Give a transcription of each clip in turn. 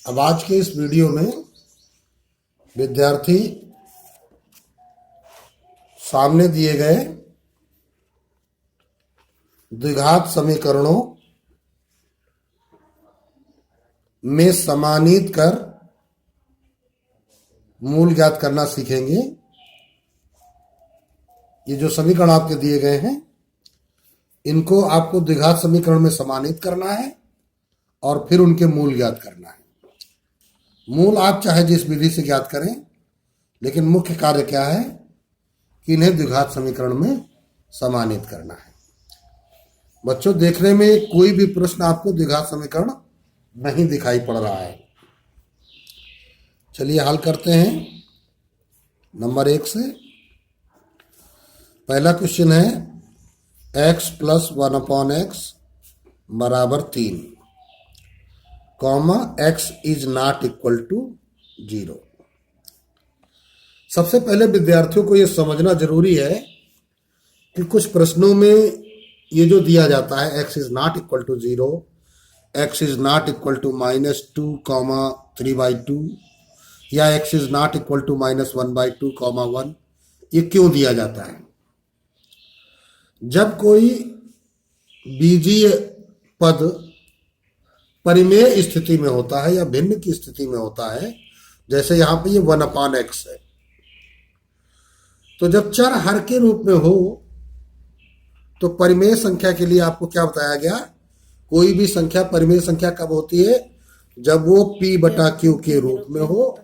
अब आज के इस वीडियो में विद्यार्थी सामने दिए गए द्विघात समीकरणों में समानीत कर मूल ज्ञात करना सीखेंगे। ये जो समीकरण आपके दिए गए हैं इनको आपको द्विघात समीकरण में समानीत करना है और फिर उनके मूल ज्ञात करना है। मूल आप चाहे जिस विधि से ज्ञात करें, लेकिन मुख्य कार्य क्या है कि इन्हें द्विघात समीकरण में समानीत करना है। बच्चों, देखने में कोई भी प्रश्न आपको द्विघात समीकरण नहीं दिखाई पड़ रहा है। चलिए हल करते हैं नंबर 1 से। पहला क्वेश्चन है x + 1/x बराबर 3, x is not equal to 0। सबसे पहले विद्यार्थियों को यह समझना जरूरी है कि कुछ प्रश्नों में ये जो दिया जाता है x is not equal to 0, x is not equal to -2, 3/2 या x is not equal to -1/2, 1, ये क्यों दिया जाता है? जब कोई बीजीय पद परिमेय स्थिति में होता है या भिन्न की स्थिति में होता है, जैसे यहां पे ये 1/x है, तो जब चर हर के रूप में हो तो परिमेय संख्या के लिए आपको क्या बताया गया? कोई भी संख्या परिमेय संख्या कब होती है? जब वो p/q के रूप में हो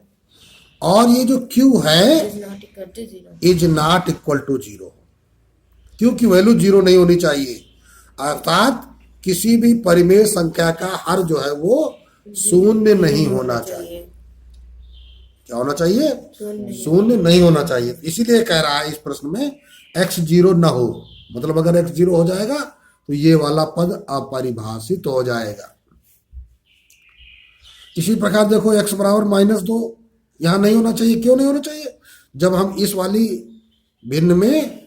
और ये जो q है is not equal to 0। q की वैल्यू 0 नहीं होनी चाहिए, अर्थात किसी भी परिमेय संख्या का हर जो है वो शून्य नहीं होना चाहिए। क्या होना चाहिए? शून्य नहीं होना चाहिए। इसीलिए कह रहा है इस प्रश्न में x 0 ना हो, मतलब अगर x 0 हो जाएगा तो ये वाला पद अपरिभाषित हो जाएगा। इसी प्रकार देखो x बराबर -2 यहां नहीं होना चाहिए। क्यों नहीं होना चाहिए? जब हम इस वाली भिन्न में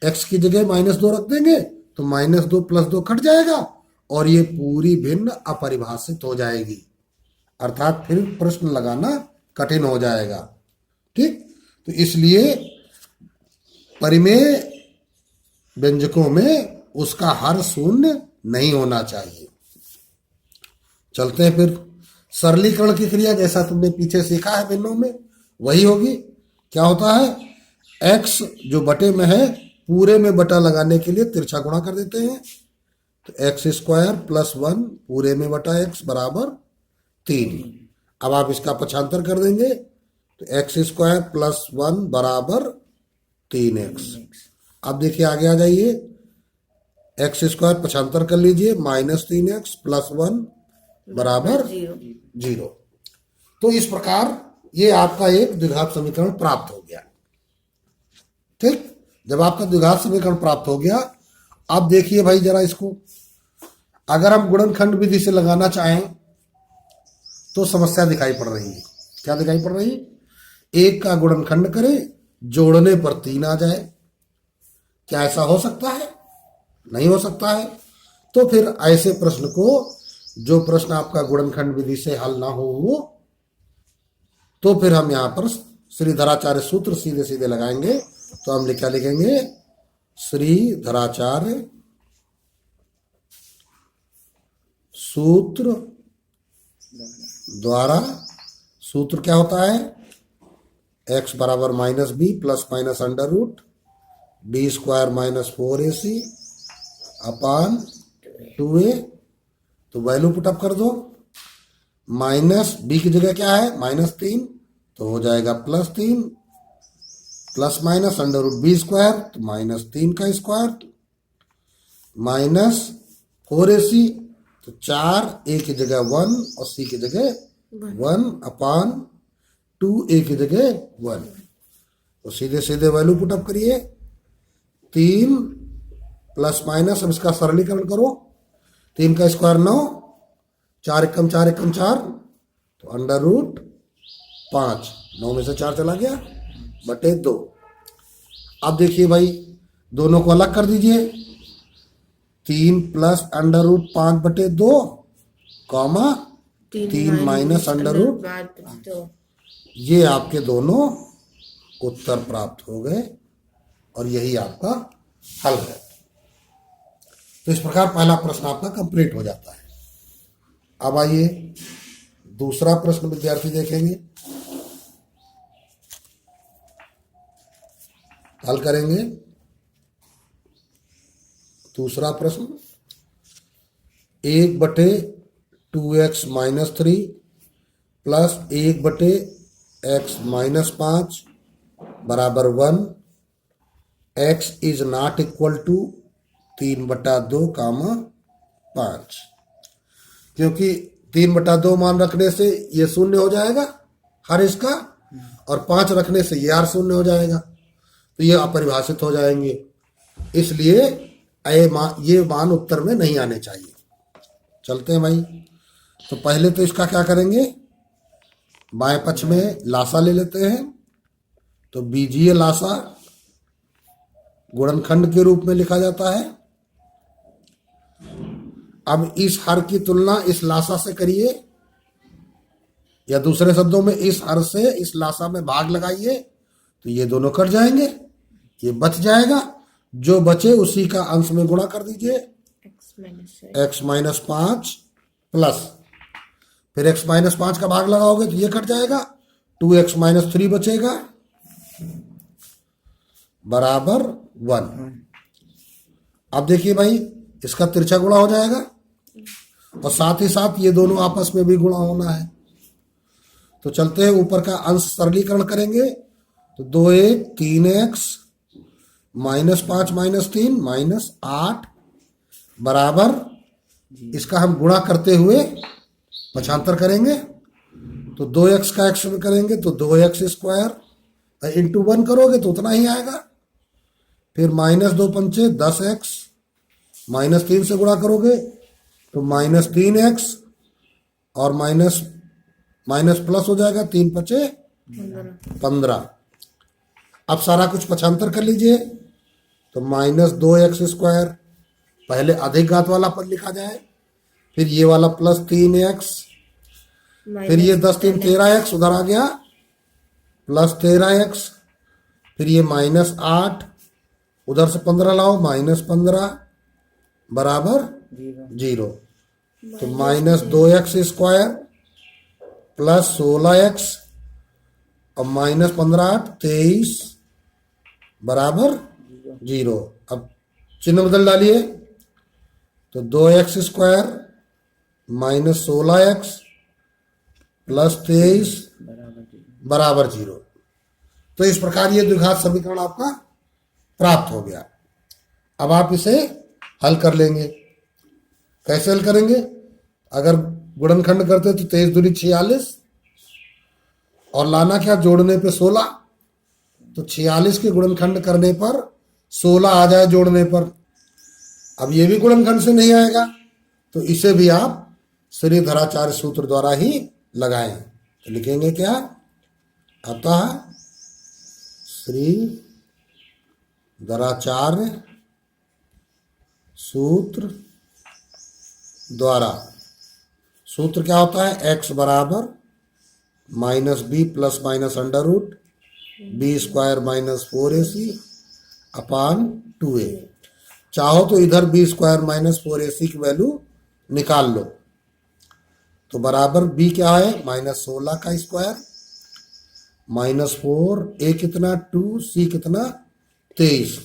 x की जगह -2 रख देंगे तो -2 + 2 कट जाएगा और ये पूरी भिन्न अपरिभाषित हो जाएगी, अर्थात फिर प्रश्न लगाना कठिन हो जाएगा। ठीक, तो इसलिए परिमेय व्यंजकों में उसका हर शून्य नहीं होना चाहिए। चलते हैं फिर सरलीकरण की क्रिया, जैसा तुमने पीछे सीखा है भिन्नों में वही होगी। क्या होता है? x जो बटे में है पूरे में बटा लगाने के लिए तिरछा गुणा कर देते हैं, तो x² + 1 पूरे में बटा x बराबर 3। अब आप इसका पक्षांतर कर देंगे तो x² + 1 बराबर 3x। अब देखिए आगे आ जाइए, x² पक्षांतर कर लीजिए, -3x + 1 बराबर 0। तो इस प्रकार ये आपका एक द्विघात समीकरण प्राप्त हो गया। ठीक, जब आपका द्विघात समीकरण प्राप्त हो गया, अब देखिए भाई जरा इसको, अगर हम गुणनखंड विधि से लगाना चाहें तो समस्या दिखाई पड़ रही है। क्या दिखाई पड़ रही है? 1 का गुणनखंड करें, जोड़ने पर 3 आ जाए। क्या ऐसा हो सकता है? नहीं हो सकता है। तो फिर ऐसे प्रश्न को, जो प्रश्न आपका गुणनखंड विधि से हल ना हो, तो फिर हम यहां पर श्रीधराचार्य सूत्र सीधे सीधे लगाएंगे। तो हम क्या लिखेंगे? श्रीधराचार्य सूत्र द्वारा, सूत्र क्या होता है? x बराबर -b ± under root d² - 4ac upon 2a। तो वैल्यू पुटअप कर दो। -b की जगह क्या है? -3, तो हो जाएगा +3 ± अंडर रूट b² तो -3 का स्क्वायर -4ac, तो 4 a की जगह 1 और c की जगह 1 अपान 2a की जगह 1। तो सीधे सीधे वैल्यू पुटअप करिए। 3 ± अब इसका सरलीकरण करो। 3 का स्क्वायर 9, 4 एकम 4 एकम 4, तो अंडर रूट 5, 9 में से 4 चला गया बटे 2। अब देखिए भाई दोनों को अलग कर दीजिए। 3 + अंडर रूट 5 बटे 2, 3 माइनस अंडर रूट, तो ये आपके दोनों उत्तर प्राप्त हो गए और यही आपका हल है। तो इस प्रकार पहला प्रश्न आपका कंप्लीट हो जाता है। अब आइए दूसरा प्रश्न विद्यार्थी देखेंगे, हल करेंगे। दूसरा प्रश्न, 1/2x minus 3 plus 1/x minus 5 बराबर 1, x is not equal to 3/2 comma 5। क्योंकि 3/2 मान रखने से ये शून्य हो जाएगा हर इसका, और 5 रखने से ये r शून्य हो जाएगा, तो ये अपरिभाषित हो जाएंगे। इसलिए ये मान उत्तर में नहीं आने चाहिए। चलते हैं भाई। तो पहले तो इसका क्या करेंगे, बाएं पक्ष में लासा ले लेते हैं। तो बीजीय लासा गुणनखंड के रूप में लिखा जाता है। अब इस हर की तुलना इस लासा से करिए, या दूसरे शब्दों में इस हर से इस लासा में भाग लगाइए, तो ये दोनों कट जाएंगे, ये बच जाएगा। जो बचे उसी का अंश में गुणा कर दीजिए, x माइनस 5 प्लस, फिर x माइनस 5 का भाग लगाओगे तो ये कट जाएगा, 2x माइनस 3 बचेगा बराबर 1। अब देखिए भाई, इसका तिरछा गुणा हो जाएगा और साथ ही साथ ये दोनों आपस में भी गुणा होना है। तो चलते हैं, ऊपर का अंश सरलीकरण करेंगे। तो 2 3x माइनस 5 माइनस 3 माइनस 8 बराबर, इसका हम गुणा करते हुए पक्षांतर करेंगे। तो 2x का x में करेंगे तो 2x स्क्वायर इंटू 1 करोगे तो उतना ही आएगा। फिर माइनस 2 पंचे 10x, माइनस 3 से गुणा करोगे तो माइनस 3x, और माइनस माइनस प्लस हो जाएगा, 3 पचे 15। अब सारा कुछ पक्षांतर कर लीजिए। तो माइनस 2x स्क्वायर पहले अधिक घात वाला पद लिखा जाए, फिर ये वाला प्लस 3x, फिर ये 10 3 13x उधर आ गया प्लस 13x, फिर ये माइनस 8, उधर से 15 लाओ माइनस 15 बराबर 0। तो minus 2x square plus 16x और माइनस 15 8 23 बराबर 0। अब चिन्ह बदल डालिए। तो 2x square minus 16x plus 23 बराबर 0। तो इस प्रकार ये द्विघात समीकरण आपका प्राप्त हो गया। अब आप इसे हल कर लेंगे। कैसे हल करेंगे? अगर गुणनखंड करते तो 23 दूनी 46 और लाना क्या, जोड़ने पे 16। तो 46 के गुणनखंड करने पर 16 आ जाए जोड़ने पर। अब ये भी गुणनखंड से नहीं आएगा, तो इसे भी आप श्रीधराचार्य सूत्र द्वारा ही लगाएं। तो लिखेंगे क्या, अतः श्रीधराचार्य सूत्र द्वारा, सूत्र क्या होता है, x बराबर minus b plus minus under root b square minus 4ac upon 2a। चाहो तो इधर बी स्क्वायर माइनस 4ac की वैल्यू निकाल लो। तो बराबर b क्या है, माइनस 16 का स्क्वायर माइनस 4, a कितना 2, c कितना 23।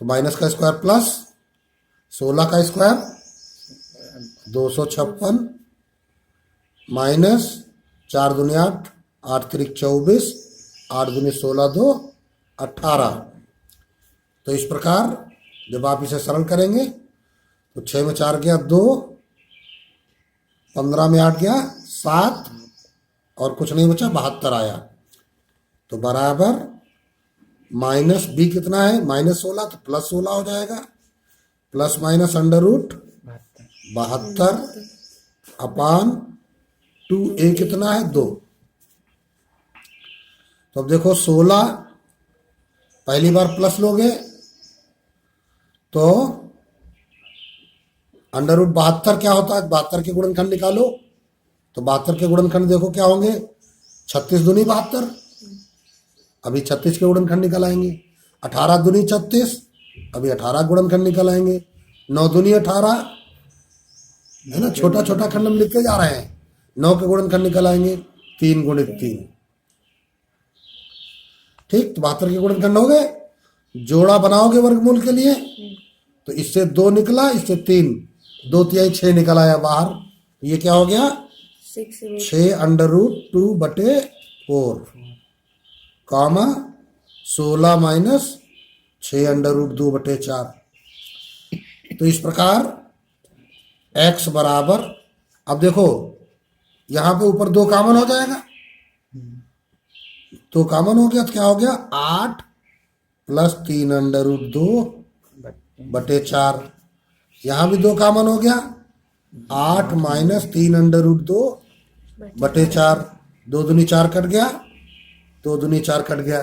तो माइनस का स्क्वायर प्लस 16 का स्क्वायर 256 माइनस 4 दूनी 8, 8 3 24, 8 दूनी 16 2 18। तो इस प्रकार जब आप इसे सरल करेंगे तो 6 में 4 गया 2, 15 में 8 गया 7 और कुछ नहीं बचा 72 आया। तो बराबर माइनस बी कितना है, माइनस 16, तो प्लस 16 हो जाएगा, प्लस माइनस अंडर रूट 72 अपान 2a कितना है 2। तो अब देखो 16 पहली बार प्लस लोगे तो अंडर रूट 72 क्या होता है, 72 के गुणनखंड निकालो तो 72 के गुणनखंड देखो क्या होंगे, 36 दूनी 72, अभी 36 के गुणनखंड निकल आएंगे। 18 दूनी 36, अभी 18 गुणनखंड निकल आएंगे। 9 दूनी 18, है ना, छोटा छोटा खंड हम लिखते जा रहे हैं। 9 के गुणनखंड निकल आएंगे, 3 गुणित 3। ठीक, तो 72 के गुणनखंड हो गए। जोड़ा बनाओगे वर्गमूल के लिए, तो इससे 2 निकला, इससे 3, 2 तिहाई 6 निकल आया बाहर। ये क्या हो गया, 6√2/4 कामा 16 माइनस 6√2/4। तो इस प्रकार x बराबर, अब देखो यहां पे ऊपर 2 कॉमन हो जाएगा, तो कॉमन हो गया तो क्या हो गया, 8 + 3√2/4। यहां भी 2 कॉमन हो गया, 8 - 3√2/4। 2 दूनी 4 कट गया, 2 दूनी 4 कट गया,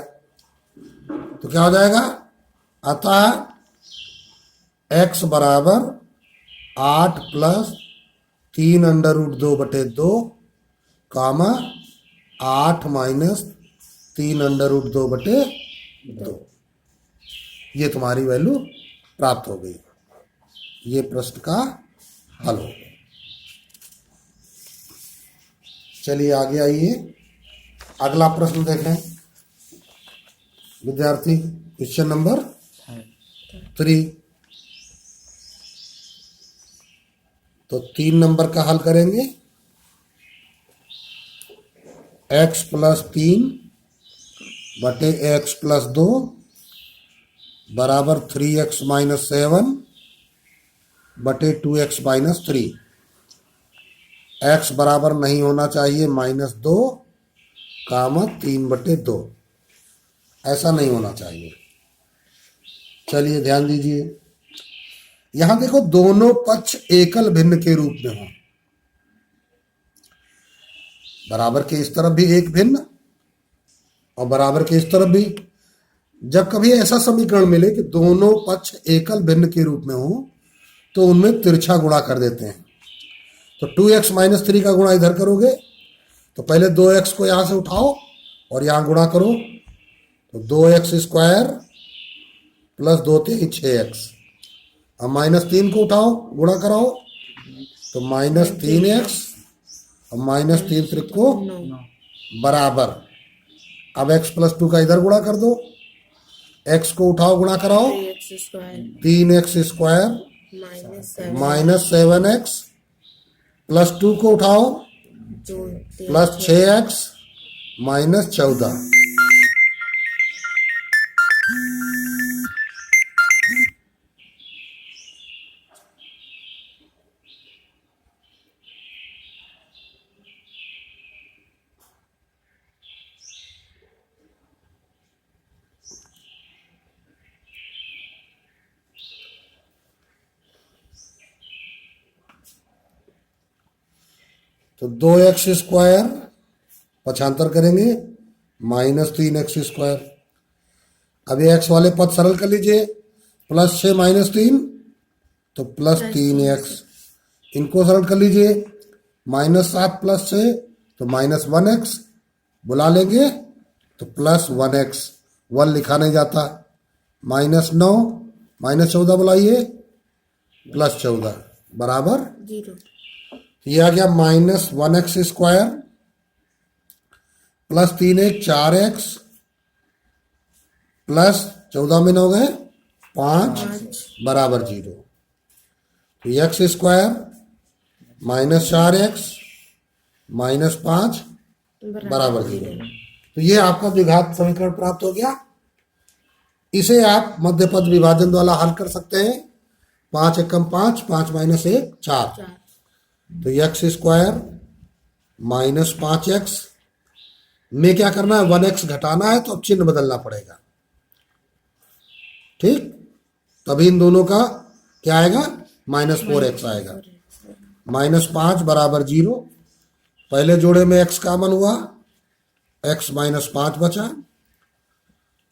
तो क्या हो जाएगा, अतः x बराबर 8 + 3√2/2 कामा 8 - 3√2/2। ये तुम्हारी वैल्यू प्राप्त हो गई। ये प्रश्न का हल हो गया। चलिए आगे आइए, अगला प्रश्न देखें विद्यार्थी। Question number 3। तो 3 नंबर का हल करेंगे। x + 3/x + 2 बराबर 3x - 7/2x - 3। x बराबर नहीं होना चाहिए -2 कामा 3/2, ऐसा नहीं होना चाहिए। चलिए ध्यान दीजिए, यहां देखो दोनों पक्ष एकल भिन्न के रूप में हो, बराबर के इस तरफ भी एक भिन्न और बराबर के इस तरफ भी। जब कभी ऐसा समीकरण मिले कि दोनों पक्ष एकल भिन्न के रूप में हो, तो उनमें तिरछा गुणा कर देते हैं। तो 2x - 3 का गुणा इधर करोगे, तो पहले 2x को यहां से उठाओ और यहां गुणा करो, तो 2x² + 2 × 6x। अब -3 को उठाओ, गुणा कराओ, तो -3x और -3 × को बराबर। अब x + 2 का इधर गुणा कर दो, x को उठाओ, गुणा कराओ, 3x² - 7x + 2 को उठाओ, +6x - 14। तो 2x² पक्षांतर करेंगे, -3x²। अब ये x वाले पद सरल कर लीजिए, +6 - 3 तो +3x। इनको सरल कर लीजिए, -7 + 6 तो -1x। बुला लेंगे तो +1x, 1 लिखा नहीं जाता। -9 -14 बुलाइए, +14 बराबर 0। ये आ गया -1x² + 3 × 4x प्लस 14 में 9 गए 5 बराबर 0। तो x² - 4x - 5 बराबर 0। तो ये आपका द्विघात समीकरण प्राप्त हो गया। इसे आप मध्यपद विभाजन द्वारा हल कर सकते हैं। 5 × 5 5 - 1 4। तो x² - 5x में क्या करना है, 1x घटाना है, तो अब चिन्ह बदलना पड़ेगा। ठीक, तभी इन दोनों का क्या आएगा, -4x आएगा। -5 बराबर 0। पहले जोड़े में x कॉमन हुआ, x - 5 बचा।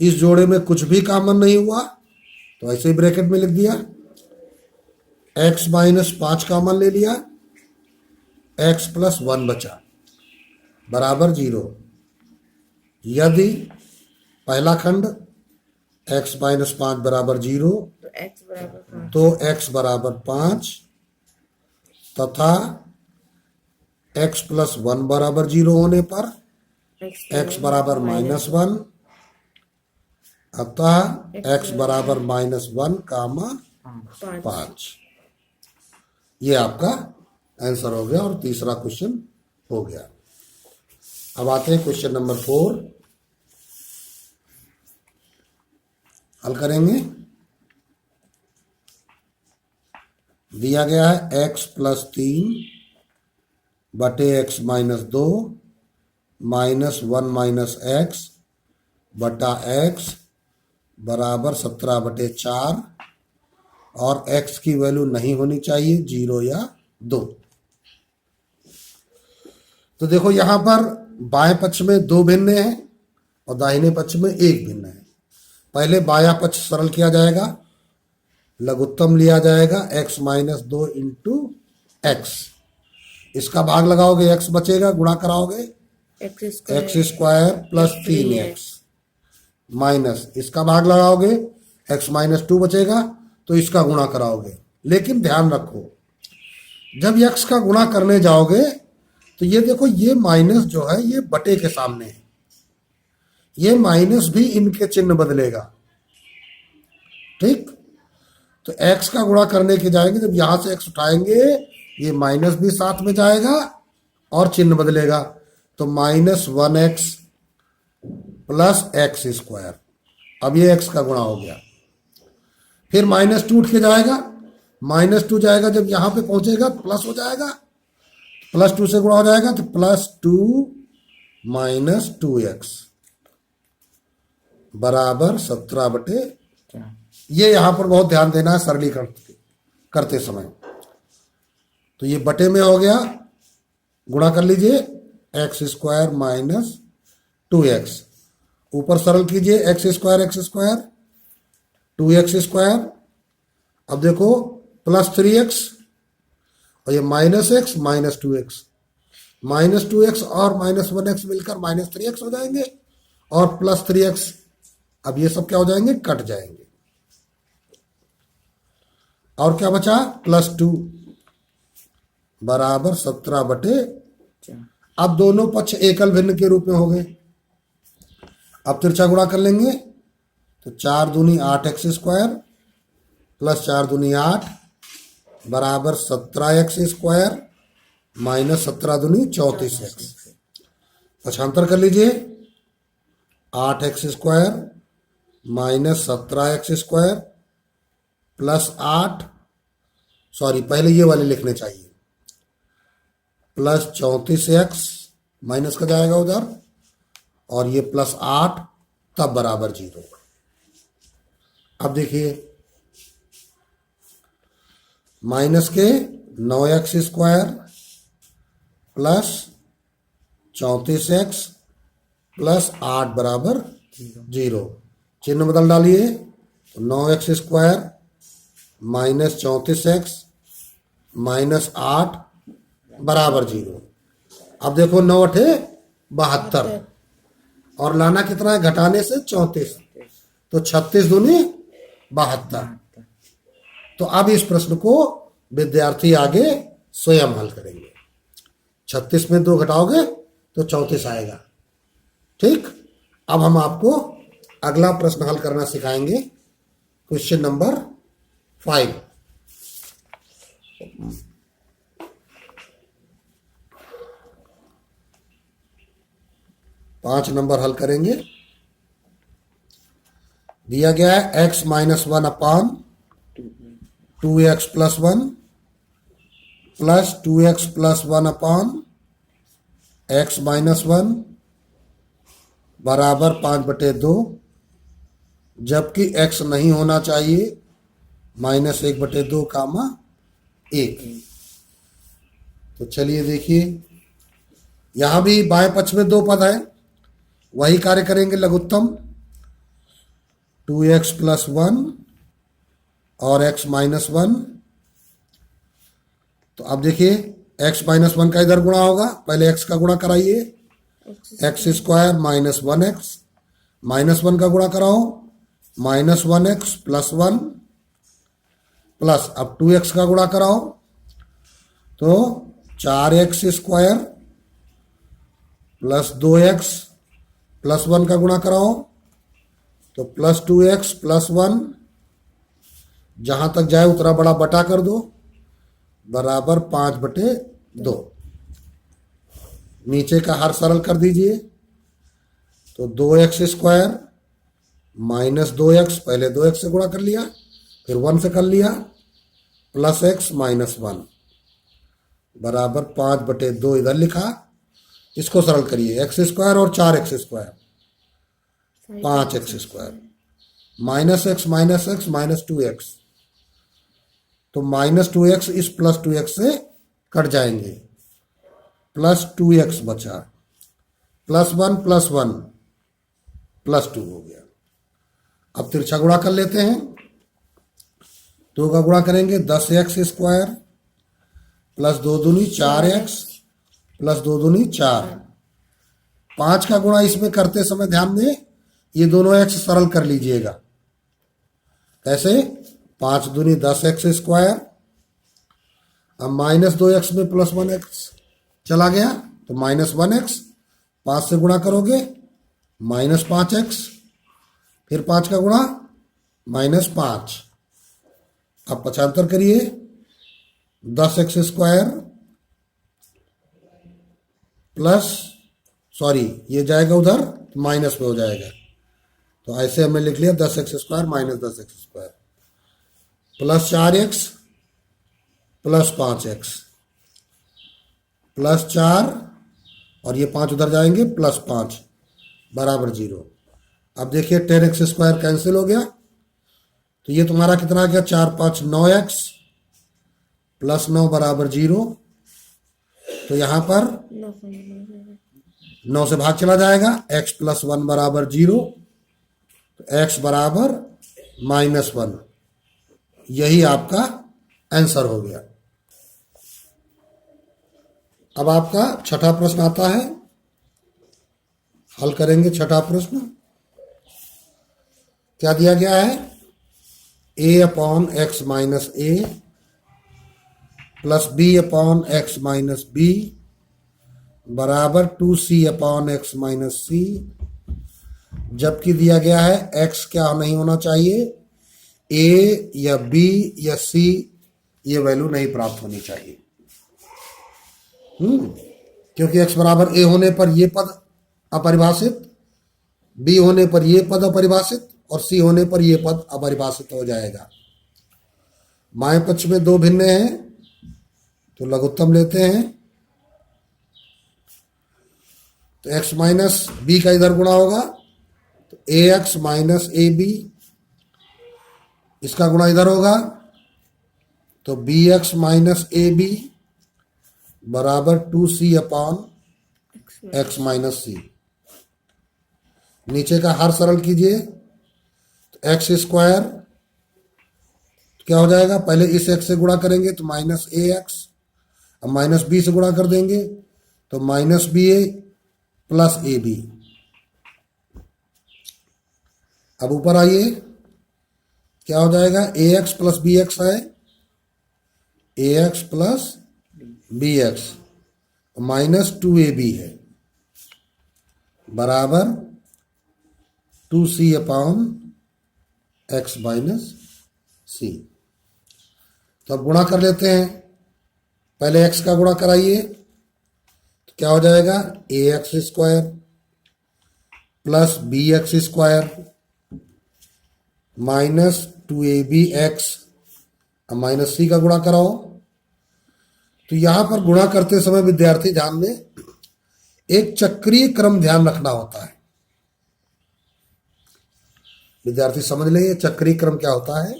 इस जोड़े में कुछ भी कॉमन नहीं हुआ, तो ऐसे ही ब्रैकेट में लिख दिया। x - 5 कॉमन ले लिया, एक्स प्लस वन बचा बराबर 0। यदि पहला खंड x माइनस 5 बराबर 0 तो x बराबर 5 तथा x प्लस 1 बराबर 0 होने पर x बराबर -1 अतः x बराबर -1 कामा 5। ये आपका आंसर हो गया और तीसरा क्वेश्चन हो गया। अब आते हैं क्वेश्चन नंबर 4 हल करेंगे। दिया गया है x प्लस 3 बटे x minus 2 minus 1 minus x बटा x बराबर 17 बटे 4 और x की वैल्यू नहीं होनी चाहिए 0 या 2। तो देखो यहां पर बाएं पक्ष में 2 भिन्न है और दाहिने पक्ष में 1 भिन्न है। पहले बायां पक्ष सरल किया जाएगा, लघुत्तम लिया जाएगा x माइनस 2 इंटू एक्स। इसका भाग लगाओगे x बचेगा, गुणा कराओगे x square plus 3x minus इसका भाग लगाओगे x माइनस 2 बचेगा तो इसका गुणा कराओगे। लेकिन ध्यान रखो जब x का गुणा करने जाओगे तो ये देखो ये माइनस जो है ये बटे के सामने है, ये माइनस भी इनके चिन्ह बदलेगा। ठीक, तो x का गुणा करने के जाएंगे जब यहां से x उठाएंगे ये माइनस भी साथ में जाएगा और चिन्ह बदलेगा तो -1x प्लस एक्स स्क्वायर। अब ये x का गुणा हो गया। फिर -2 उठ के जाएगा, -2 जाएगा जब यहां पे पहुंचेगा प्लस हो जाएगा, +2 से गुणा हो जाएगा तो +2 माइनस 2x बराबर 17 बटे। ये यहां पर बहुत ध्यान देना है सरलीकरण करते समय। तो ये बटे में हो गया, गुणा कर लीजिए एक्स स्क्वायर माइनस 2x, ऊपर सरल कीजिए एक्स स्क्वायर 2x स्क्वायर। अब देखो +3x और ये -x माइनस 2x और -1x मिलकर -3x हो जाएंगे और +3x। अब ये सब क्या हो जाएंगे, कट जाएंगे। और क्या बचा, +2 बराबर 17 बटे। अब दोनों पक्ष एकल भिन्न के रूप में हो गए। अब तिरछा गुणा कर लेंगे तो 4 दूनी 8x स्क्वायर प्लस 4 दूनी 8 बराबर 17x स्क्वायर माइनस 17 दूनी 34x। पक्षांतर कर लीजिए 8x square minus 17x square plus 8, sorry पहले ये वाले लिखने चाहिए, प्लस 34x माइनस का जाएगा उधर और ये प्लस 8 तब बराबर 0। अब देखिए माइनस के 9x square plus 34x plus 8 बराबर 0। चिन्ह बदल डालिए तो 9x square minus 34x minus 8 बराबर 0। अब देखो 9 8 72 और लाना कितना है, घटाने से 34 तो 36 दूनी 72। तो अब इस प्रश्न को विद्यार्थी आगे स्वयं हल करेंगे। 36 में 2 घटाओगे तो 34 आएगा। ठीक, अब हम आपको अगला प्रश्न हल करना सिखाएंगे, क्वेश्चन नंबर 5। पांच नंबर हल करेंगे। दिया गया है x माइनस 1 अपान 2x plus 1 plus 2x plus 1 अपान x माइनस 1 बराबर 5 बटे 2, जबकि x नहीं होना चाहिए -1 बटे 2 कामा 1। तो चलिए देखिए यहां भी बाएं पक्ष में 2 पद है, वही कार्य करेंगे लघुत्तम 2x प्लस 1 और x माइनस 1। तो अब देखिए एक्स माइनस वन का इधर गुणा होगा, पहले एक्स का गुणा कराइए, x square minus one x, minus one का गुणा कराओ, minus one x plus one, plus अब टू एक्स का गुणा कराओ तो चार एक्स स्क्वायर प्लस दो एक्स प्लस वन का गुणा कराओ तो plus two x plus one, जहां तक जाए उतना बड़ा बटा कर दो, बराबर 5/2। नीचे का हर सरल कर दीजिए तो 2x स्क्वायर माइनस 2x, पहले 2x से गुणा कर लिया फिर 1 से कर लिया, प्लस एक्स माइनस वन बराबर 5/2 इधर लिखा। इसको सरल करिए, एक्स स्क्वायर और 4x square 5x square minus x minus 2x, तो माइनस 2x इस प्लस 2x से कट जाएंगे, प्लस 2x बचा, प्लस वन प्लस 2 हो गया। अब तिरछा गुणा कर लेते हैं, 2 का गुणा करेंगे 10x स्क्वायर प्लस 2 दूनी 4x प्लस 2 दूनी 4। 5 का गुणा इसमें करते समय ध्यान दें ये दोनों x सरल कर लीजिएगा। कैसे? 5 दूनी 10x स्क्वायर, अब माइनस 2x में प्लस 1x चला गया तो माइनस 1x, 5 से गुणा करोगे माइनस 5x, फिर 5 का गुणा माइनस 5। अब पक्षांतर करिए, 10x स्क्वायर प्लस, सॉरी ये जाएगा उधर माइनस में हो जाएगा, तो ऐसे हमने लिख लिया 10x square minus 10x square plus 4x plus 5x plus 4 और ये 5 उधर जाएंगे प्लस 5 बराबर 0। अब देखिए 10x स्क्वायर कैंसिल हो गया तो ये तुम्हारा कितना आ गया, 4 5 9x प्लस 9 बराबर 0। तो यहां पर 9 से भाग चला जाएगा, x प्लस 1 बराबर 0, तो x बराबर -1। यही आपका आंसर हो गया। अब आपका छठा प्रश्न आता है, हल करेंगे छठा प्रश्न। क्या दिया गया है, a/x minus a plus b/x minus b बराबर 2c/x माइनस c, जबकि दिया गया है x क्या नहीं होना चाहिए, a या b या c ये वैल्यू नहीं प्राप्त होनी चाहिए। क्योंकि x बराबर a होने पर ये पद अपरिभाषित, b होने पर ये पद अपरिभाषित और c होने पर ये पद अपरिभाषित हो जाएगा। बाएं पक्ष में दो भिन्न हैं तो लघुत्तम लेते हैं, तो x माइनस बी का इधर गुणा होगा तो ax माइनस ab, इसका गुणा इधर होगा तो bx माइनस ab बराबर 2c/x माइनस c। नीचे का हर सरल कीजिए तो एक्स स्क्वायर क्या हो जाएगा, पहले इस x से गुणा करेंगे तो माइनस ax, अब माइनस b से गुणा कर देंगे तो माइनस ba प्लस ab। अब ऊपर आइए, क्या हो जाएगा, ax प्लस bx है, ax plus bx minus 2ab है बराबर 2c/x माइनस c। तो अब गुणा कर लेते हैं, पहले x का गुणा कराइए तो क्या हो जाएगा, ax square plus bx square minus 2abx, अब माइनस c का गुणा कराओ। तो यहां पर गुणा करते समय विद्यार्थी ध्यान में एक चक्रीय क्रम ध्यान रखना होता है। विद्यार्थी समझ लें ये चक्रीय क्रम क्या होता है।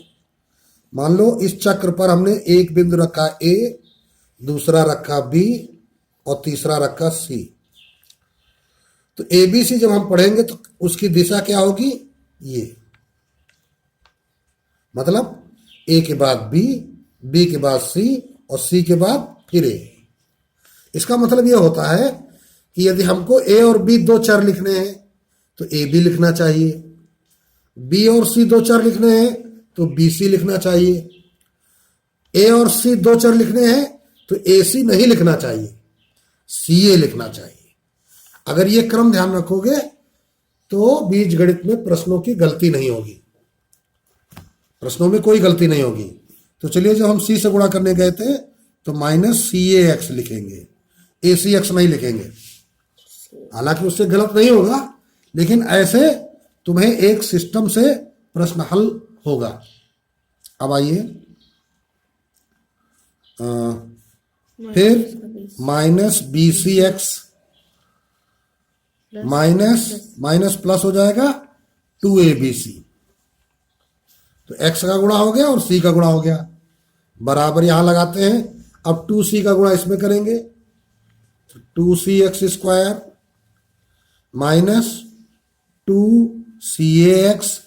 मान लो इस चक्र पर हमने एक बिंदु रखा a, दूसरा रखा b और तीसरा रखा c। तो ABC जब हम पढ़ेंगे तो उसकी दिशा क्या होगी, ये मतलब a के बाद b, b के बाद c और c के बाद फिर a। इसका मतलब ये होता है कि यदि हमको ए और बी दो चर लिखने हैं तो ए बी लिखना चाहिए, बी और सी दो चर लिखने हैं तो बी सी लिखना चाहिए, ए और सी दो चर लिखने हैं तो ए सी नहीं लिखना चाहिए, सी ए लिखना चाहिए। अगर ये क्रम ध्यान रखोगे तो बीज गणित में प्रश्नों की गलती नहीं होगी, प्रश्नों में कोई गलती नहीं होगी। तो चलिए, जब हम सी से गुणा करने गए थे तो माइनस सी ए एक्स लिखेंगे, ए सी एक्स नहीं लिखेंगे। हालांकि उससे गलत नहीं होगा, लेकिन ऐसे तुम्हें एक सिस्टम से प्रश्न हल होगा। अब आइए, फिर minus b c x minus plus हो जाएगा 2abc। तो x का गुणा हो गया और c का गुणा हो गया, बराबर यहां लगाते हैं। अब 2c का गुणा इसमें करेंगे तो 2cx square minus 2cax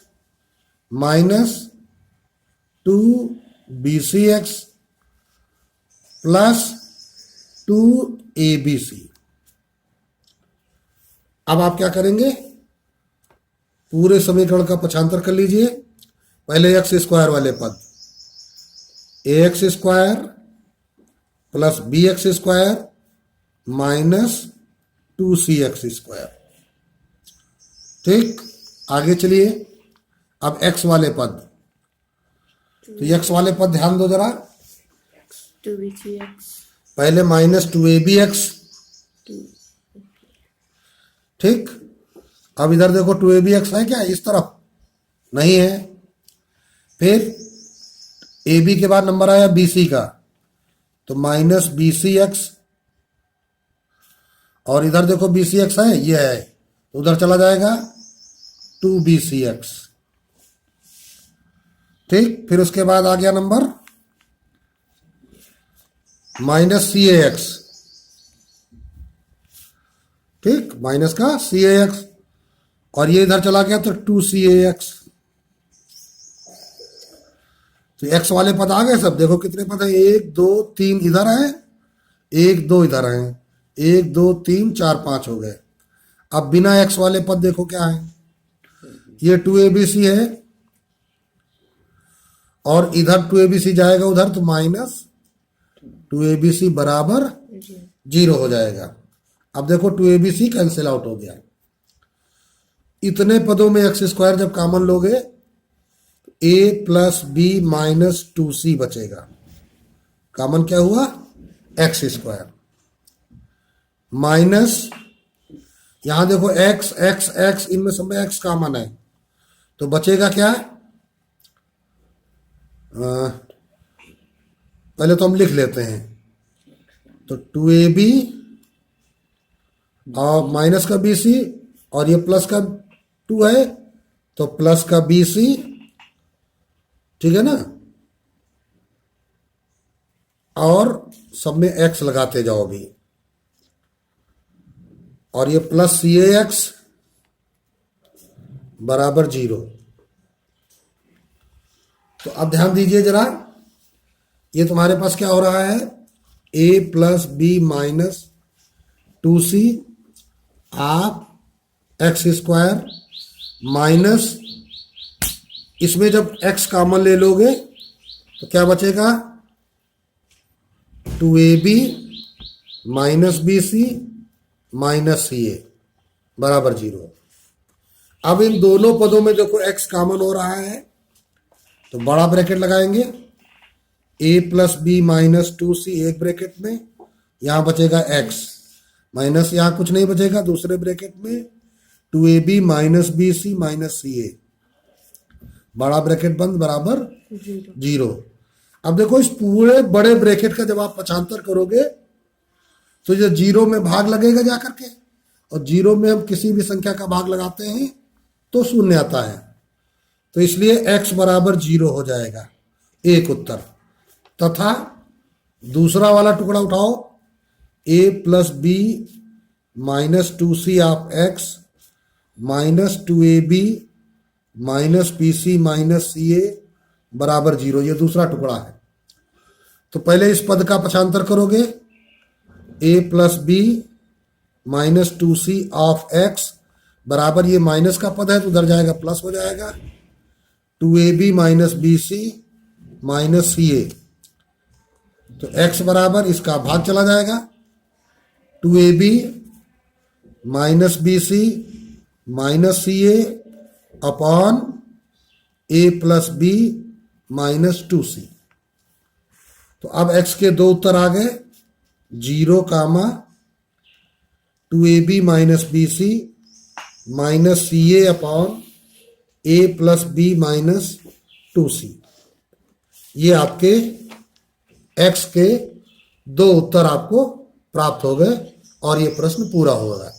minus 2bcx plus 2abc। अब आप क्या करेंगे, पूरे समीकरण का पक्षांतर कर लीजिए। पहले एक्स स्क्वायर वाले पद, a x square plus b x square minus 2c x square. ठीक, आगे चलिए। अब एक्स वाले पद, तो एक्स वाले पद ध्यान दो जरा। 2bcx पहले माइनस 2abx, ठीक। अब इधर देखो 2abx है क्या, इस तरफ नहीं है। फिर ab के बाद नंबर आया bc का, तो माइनस bcx, और इधर देखो bcx है, ये है, उधर चला जाएगा 2bcx। ठीक, फिर उसके बाद आ गया नंबर माइनस cax, ठीक, माइनस का cax, और ये इधर चला गया तो 2cax। तो x वाले पद आ गए सब। देखो कितने पद हैं, 1 2 3 इधर है, 1 2 इधर है, 1 2 3 4 5 हो गए। अब बिना x वाले पद देखो क्या है, ये 2abc है, और इधर 2abc जाएगा उधर, तो माइनस 2abc बराबर 0 हो जाएगा। अब देखो 2abc कैंसिल आउट हो गया। इतने पदों में एक्स स्क्वायर जब कॉमन लोगे तो a plus b minus 2c बचेगा। कॉमन क्या हुआ, एक्स स्क्वायर माइनस, यहां देखो x x x, इनमें सब में x कॉमन है, तो बचेगा क्या, पहले तो हम लिख लेते हैं, तो 2ab और माइनस का bc, और ये प्लस का 2 है तो प्लस का bc, ठीक है ना, और सब में x लगाते जाओ भी, और ये प्लस cax बराबर 0। तो अब ध्यान दीजिए जरा, ये तुम्हारे पास क्या हो रहा है, a plus b minus 2c आप एक्स स्क्वायर माइनस, इसमें जब x कॉमन ले लोगे तो क्या बचेगा, 2ab minus bc minus ca बराबर 0। अब इन दोनों पदों में देखो x कॉमन हो रहा है, तो बड़ा ब्रैकेट लगाएंगे, a plus b minus 2c एक ब्रैकेट में, यहां बचेगा x माइनस, यहां कुछ नहीं बचेगा, दूसरे ब्रैकेट में 2ab minus bc minus ca, बड़ा ब्रैकेट बंद बराबर 0। अब देखो इस पूरे बड़े ब्रैकेट का जब आप पक्षांतर करोगे तो ये 0 में भाग लगेगा जा करके, और 0 में हम किसी भी संख्या का भाग लगाते हैं तो शून्य आता है, तो इसलिए x बराबर 0 हो जाएगा, एक उत्तर। तथा दूसरा वाला टुकड़ा उठाओ, a plus b minus 2c of x minus 2ab minus bc minus ca बराबर 0, ये दूसरा टुकड़ा है। तो पहले इस पद का पक्षांतर करोगे, a plus b minus 2c of x बराबर, ये माइनस का पद है तो उधर जाएगा प्लस हो जाएगा, 2ab minus b c minus c a. तो x बराबर इसका भाग चला जाएगा, 2ab minus b c minus c a upon a plus b minus 2c। तो अब x के दो उत्तर आ गए, 0 comma 2ab minus b c minus c a upon a plus b minus 2c। ये आपके x के दो उत्तर आपको प्राप्त हो गए और ये प्रश्न पूरा हो गया।